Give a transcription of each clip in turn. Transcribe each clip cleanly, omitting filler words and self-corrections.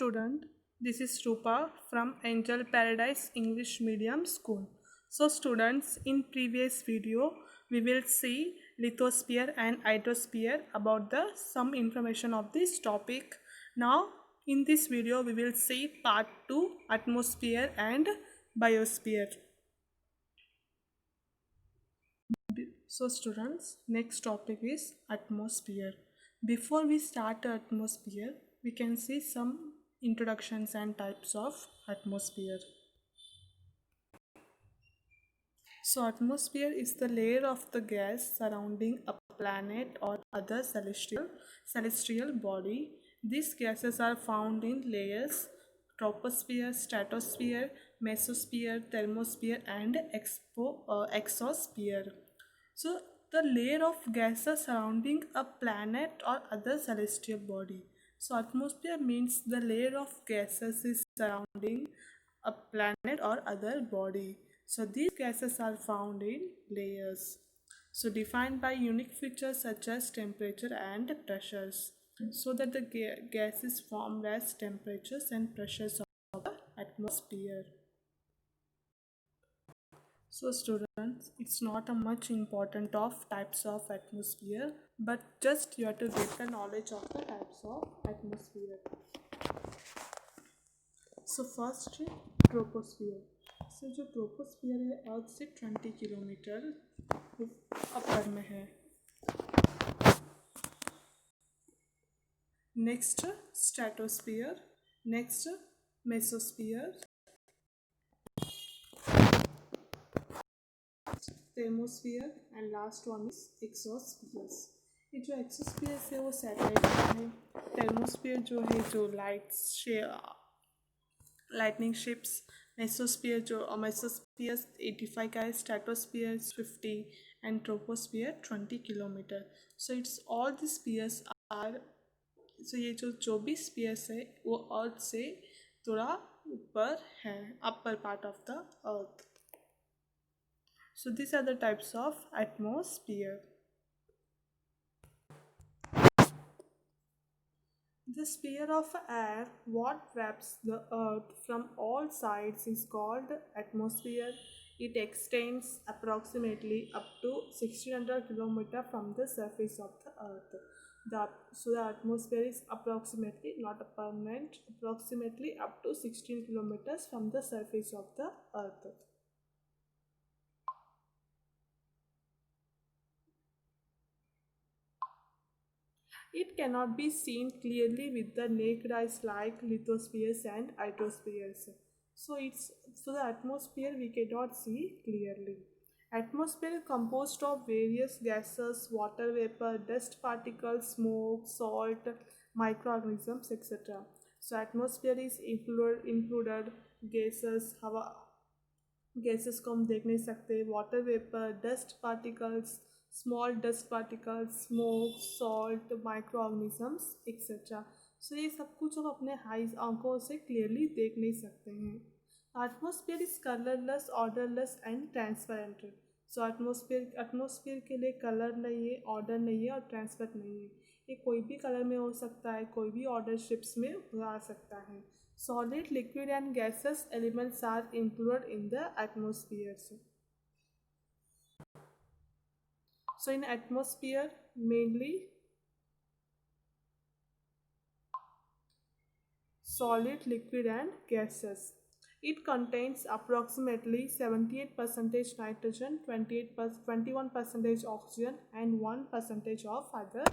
student, this is Rupa from Angel Paradise English Medium School. So students, in previous video we will see lithosphere and hydrosphere about the some information of this topic. Now in this video we will see part 2, atmosphere and biosphere. So students, next topic is atmosphere. Before we start the atmosphere, we can see some introductions and types of atmosphere. So atmosphere is the layer of the gas surrounding a planet or other celestial body. These gases are found in layers: troposphere, stratosphere, mesosphere, thermosphere, and exosphere. So the layer of gases surrounding a planet or other celestial body. So atmosphere means the layer of gases is surrounding a planet or other body. So these gases are found in layers. So defined by unique features such as temperature and pressures. So that the gas is formed as temperatures and pressures of the atmosphere. So students, it's not a much important of types of atmosphere, but just you have to get the knowledge of the types of atmosphere. So first है troposphere. So जो troposphere है earth से 20 kilometre upper में है. Next stratosphere, next mesosphere, thermosphere and last one is exospheres. ये जो एक्सोस्फियर्स है वो सैटेलाइट है. थर्मोस्फियर जो है जो लाइटनिंग शिप्स. मेसोस्फियर 85 का है. Stratosphere 50 and troposphere 20 kilometre. So it's all the spheres are. So ये जो भी स्फीयर्स है वो अर्थ से थोड़ा ऊपर है, upper part of the earth. So these are the types of atmosphere. The sphere of air what wraps the earth from all sides is called atmosphere. It extends approximately up to 1600 km from the surface of the earth. So the atmosphere is approximately, not a permanent, approximately up to 16 kilometers from the surface of the earth. It cannot be seen clearly with the naked eyes like lithospheres and hydrospheres. So the atmosphere we cannot see clearly. Atmosphere is composed of various gases, water vapor, dust particles, smoke, salt, microorganisms, etc. So atmosphere is included gases, हवा gases को हम देख नहीं सकते, water vapour, dust particles, small dust particles, smoke, salt, microorganisms etcetera. So ये सब कुछ हम अपने हाइज आंखों से क्लियरली देख नहीं सकते हैं. Atmosphere is colourless, odourless and transparent. So atmosphere के लिए कलर नहीं है, ऑर्डर नहीं है और ट्रांसपेरेंट नहीं है. ये कोई भी कलर में हो सकता है, कोई भी ऑर्डर शिप्स में आ सकता है. Solid, liquid and gaseous elements are included in the atmosphere. So in atmosphere mainly solid, liquid and gases. It contains approximately 78% nitrogen, 21% oxygen and 1% of other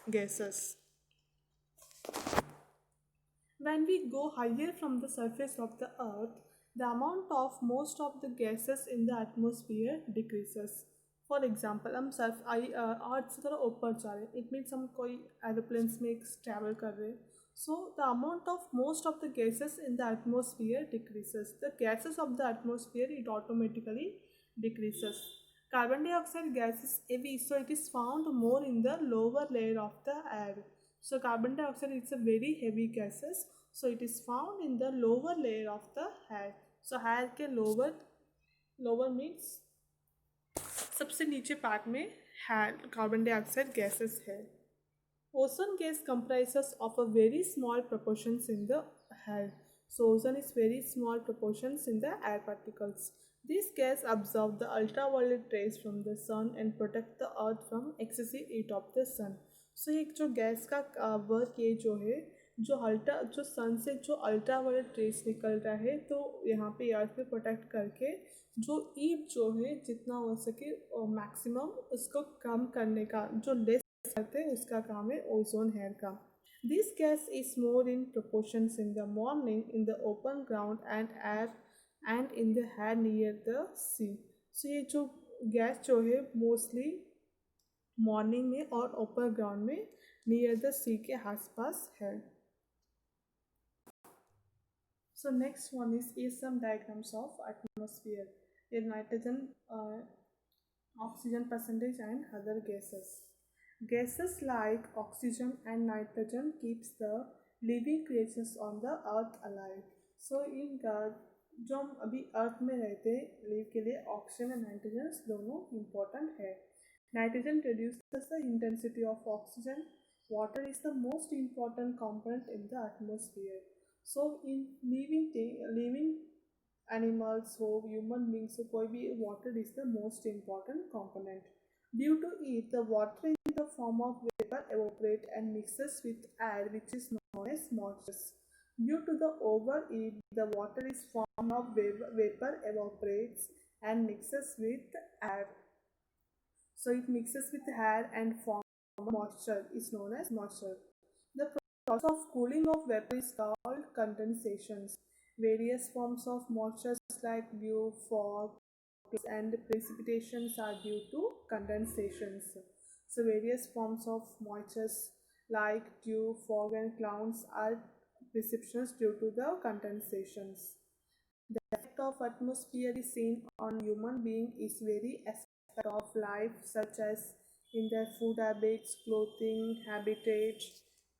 gases. When we go higher from the surface of the earth, the amount of most of the gases in the atmosphere decreases. For example, हम अर्थ से थोड़ा ऊपर जा रहे हैं, it means हम कोई aeroplanes में ट्रैवल कर रहे हैं. So the amount of most of the gases in the atmosphere decreases. The gases of the atmosphere it automatically decreases. Carbon dioxide gas is heavy, so it is found more in the lower layer of the air. So carbon dioxide is a very heavy gases, so it is found in the lower layer of the air. So air के lower means सबसे नीचे part में carbon dioxide gases है. Ozone gas comprises of a very small proportions in the air. So ozone is very small proportions in the air particles. These gas absorb the ultraviolet rays from the sun and protect the earth from excessive heat of the sun. So एक जो gas का work ये जो है जो सन से जो ultraviolet rays निकल रहा है तो यहाँ पे अर्थ पे प्रोटेक्ट करके जो हीट जो है जितना हो सके मैक्सिमम उसको कम करने का जो लेस करते हैं उसका काम है ओजोन हेयर का. This gas is more in proportions in the morning in the open ground and in the air near the sea. So ये जो गैस जो है मोस्टली मॉर्निंग में और ओपन ग्राउंड में नियर द सी के आसपास है. So next one is some diagrams of atmosphere. In nitrogen, oxygen percentage and other gases. Gases like oxygen and nitrogen keeps the living creatures on the earth alive. So in जो हम अभी अर्थ में रहते हैं live के लिए oxygen और nitrogen दोनों इम्पोर्टेंट है. Nitrogen reduces the intensity of oxygen. Water is the most important component in the atmosphere. So in living animals हो human beings हो कोई भी water is the most important component. Due to it, the water in the form of vapor evaporate and mixes with air, which is known as moisture. Due to the overheat, the water is form of vapor evaporates and mixes with air. So it mixes with air and form moisture is known as moisture. The process of cooling of vapor is called condensations. Various forms of moisture like dew, fog, and precipitations are due to condensations. So various forms of moisture like dew, fog and clouds are precipitations due to the condensations. The effect of atmosphere is seen on human being is very aspect of life such as in their food habits, clothing, habitat,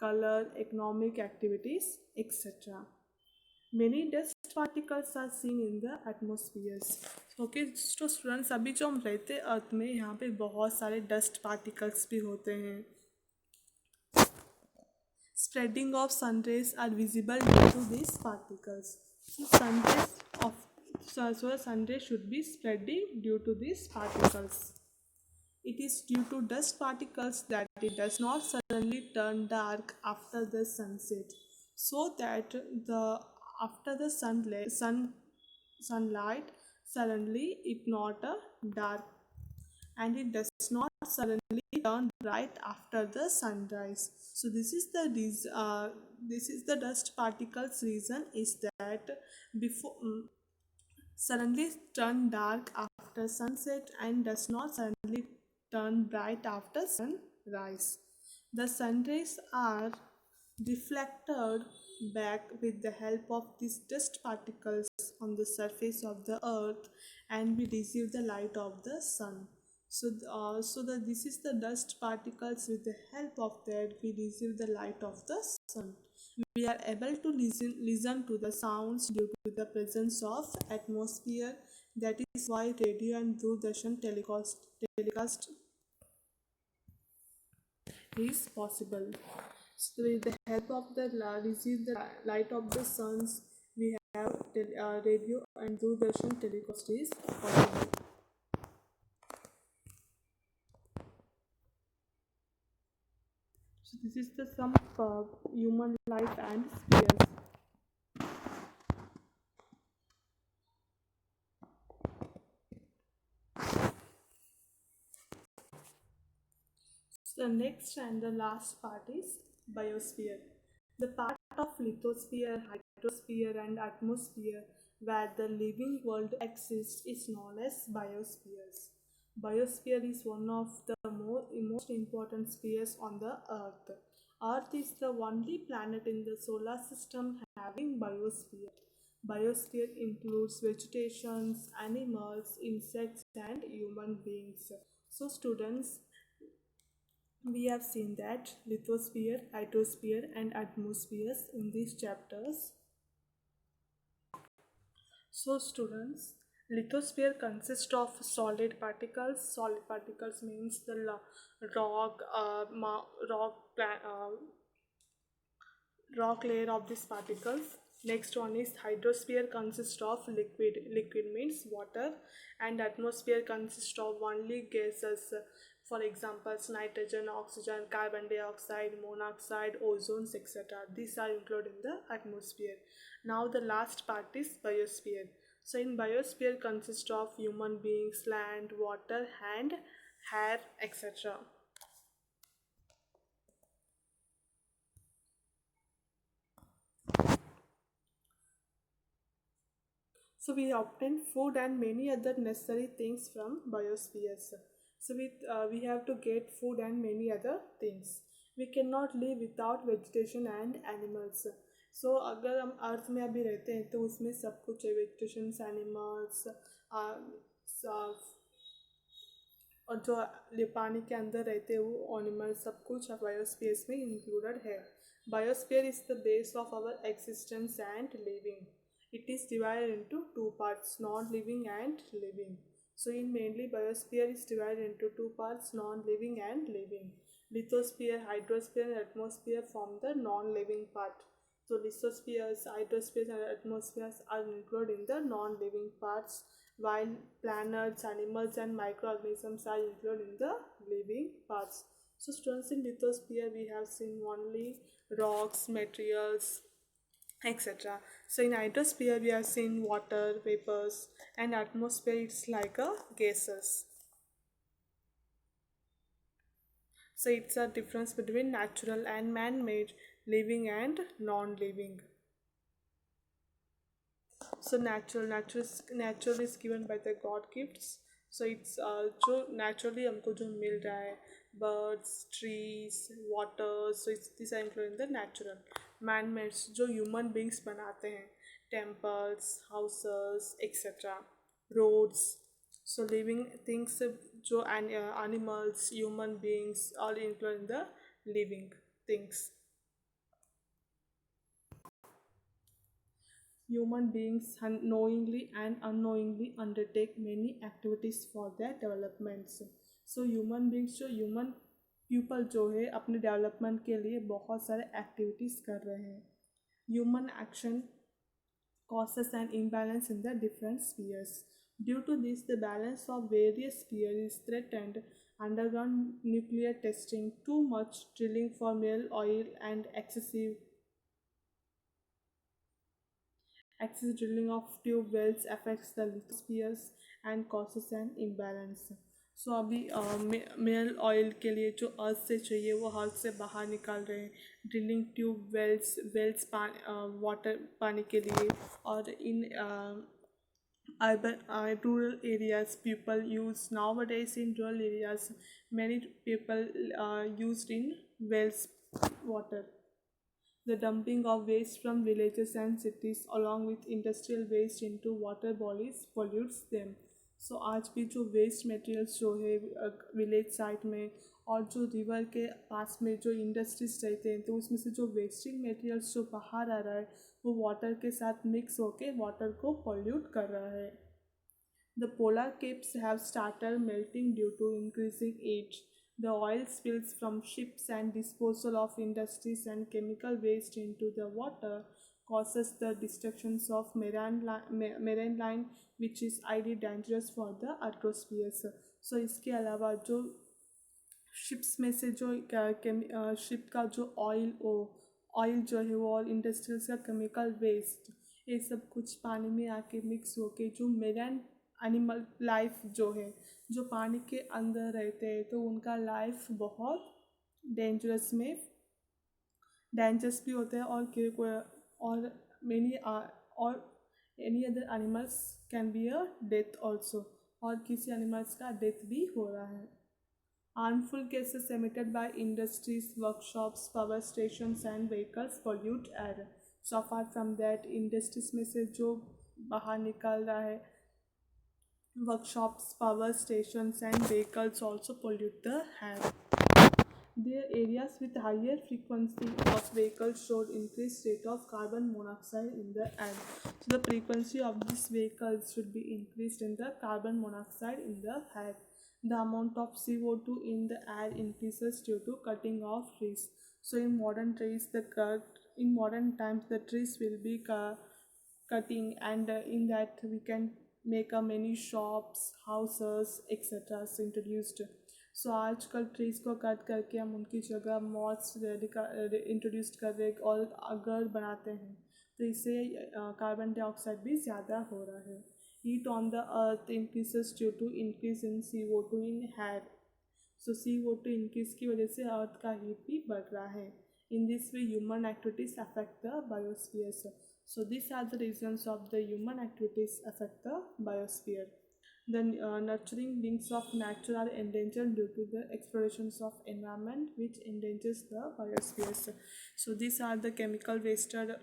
color, economic activities, etc. Many dust particles are seen in the atmospheres. Okay तो students अभी जो हम रहते हैं अर्थ में यहाँ पे बहुत सारे डस्ट पार्टिकल्स भी होते हैं. Spreading of sun rays are visible due to these particles. So sun rays should be spreading due to these particles. It is due to dust particles that it does not suddenly turn dark after the sunset, so that after the sunlight suddenly it not dark, and it does not suddenly turn bright after the sunrise. So this is the dust particles reason is that before suddenly turn dark after sunset and does not suddenly turn bright after sunrise. The sun rays are reflected back with the help of these dust particles on the surface of the earth, and we receive the light of the sun. So this is the dust particles. With the help of that, we receive the light of the sun. We are able to listen to the sounds due to the presence of atmosphere. That is why radio and Doordarshan telecast is possible. So with the help of the receive the light of the suns, we have radio and Doordarshan telecast is possible. So this is the sum of human life and spheres. So the next and the last part is biosphere. The part of lithosphere, hydrosphere and atmosphere where the living world exists is known as biospheres. Biosphere is one of the most important spheres on the earth. Earth is the only planet in the solar system having biosphere. Biosphere includes vegetations, animals, insects and human beings. So students, we have seen that lithosphere, hydrosphere and atmospheres in these chapters. So students, lithosphere consists of solid particles. Solid particles means the rock, rock layer of these particles. Next one is hydrosphere consists of liquid. Liquid means water, and atmosphere consists of only gases. For examples, nitrogen, oxygen, carbon dioxide, monoxide, ozones, etc. These are included in the atmosphere. Now the last part is biosphere. So in biosphere consists of human beings, land, water, and air, etc. So we obtain food and many other necessary things from biospheres. So we have to get food and many other things. We cannot live without vegetation and animals. So अगर हम अर्थ में अभी रहते हैं तो उसमें सब कुछ है, वेजिटेशन, एनिमल्स, और जो पानी के अंदर रहते हैं वो एनिमल, सब कुछ बायोस्फीयर में इंक्लूडेड है. Biosphere is the base of our existence and living. It is divided into two parts, non-living and living. So in mainly biosphere is divided into two parts, non-living and living. Lithosphere, hydrosphere and atmosphere form the non-living part. So lithospheres, hydrospheres and atmospheres are included in the non-living parts, while planets, animals and microorganisms are included in the living parts. So students, in lithosphere we have seen only rocks, materials, etc. So in hydrosphere we have seen water, vapors, and atmosphere it's like a gases. So it's a difference between natural and man-made, living and non-living. So natural is given by the God gifts. So it's जो naturally हमको जो मिल रहा है, birds, trees, water, so it's these are included in the natural. Man-made जो human beings बनाते हैं, temples, houses, etc. roads. So living things जो animals, human beings all included in the living things. Human beings knowingly and unknowingly undertake many activities for their developments. So human beings जो human people जो है अपने development के लिए बहुत सारे activities कर रहे हैं. Human action causes an imbalance in the different spheres. Due to this, the balance of various spheres is threatened. Underground nuclear testing, too much drilling for mineral oil, and excess drilling of tube wells affects the lithospheres and causes an imbalance. सो अभी mineral oil के लिए जो अर्थ से चाहिए वो अर्थ से बाहर निकाल रहे हैं. ड्रिलिंग ट्यूब वेल्स वाटर पानी के लिए. और इन urban rural areas people use nowadays, in rural areas many people used in wells water. The dumping of waste from villages and cities along with industrial waste into water bodies pollutes them. So आज भी जो waste materials जो है village side में और जो river के पास में जो इंडस्ट्रीज रहते हैं, तो उसमें से जो वेस्टिंग मटेरियल्स जो बाहर आ रहा है वो वाटर के साथ मिक्स होके वाटर को पोल्यूट कर रहा है. The polar caps have started melting due to increasing age. The oil spills from ships and disposal of industries and chemical waste into the water causes the destructions of marine line, which is highly dangerous for the atmosphere. So इसके अलावा जो ships में से जो ship का जो oil जो है वो और इंडस्ट्रीज का केमिकल वेस्ट, ये सब कुछ पानी में आके मिक्स होके जो मेराइन एनिमल लाइफ जो है जो पानी के अंदर रहते हैं तो उनका लाइफ बहुत डेंजरस भी होता है. और मेनी और any other animals can be a death also, और किसी एनिमल्स का डेथ भी हो रहा है. Harmful gases emitted by industries, workshops, power stations and vehicles pollute air. So apart from that, industries में से जो बाहर निकल रहा है, workshops, power stations and vehicles also pollute the air. There areas with higher frequency of vehicles showed increased rate of carbon monoxide in the air. So the frequency of these vehicles should be increased in the carbon monoxide in the air. The amount of CO2 in the air increases due to cutting of trees. So in modern trees, the cut in modern times the trees will be cutting, and in that we can make many shops, houses, etc. introduced. सो आजकल trees को cut करके हम उनकी जगह malls introduce कर रहे और घर बनाते हैं, तो इससे कार्बन डाइऑक्साइड भी ज़्यादा हो रहा है. Heat on the earth increases due to increase in CO2 in air. So CO2 increase की वजह से अर्थ का हीट भी बढ़ रहा है. In this way human activities affect the biosphere. So these are the reasons of the human activities affect the biosphere. The nurturing links of nature are endangered due to the explorations of environment, which endangers the biosphere. So these are the chemical wasted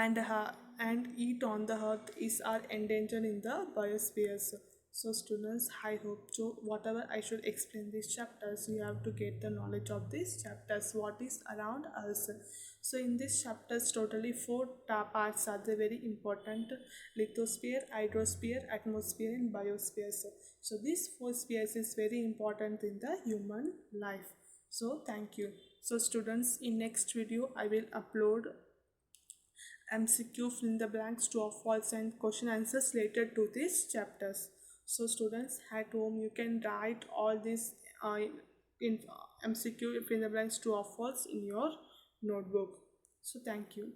and eat on the earth is are endangered in the biospheres. So students, I hope so whatever I should explain these chapters, you have to get the knowledge of these chapters, what is around us. So in these chapters, totally four parts are the very important: lithosphere, hydrosphere, atmosphere, and biosphere. So these four spheres is very important in the human life. So thank you. So students, in next video I will upload MCQ, fill in the blanks, true or false, and question answers related to these chapters. So students, at home you can write all these in MCQ, fill in the blanks, true or false in your notebook. So thank you.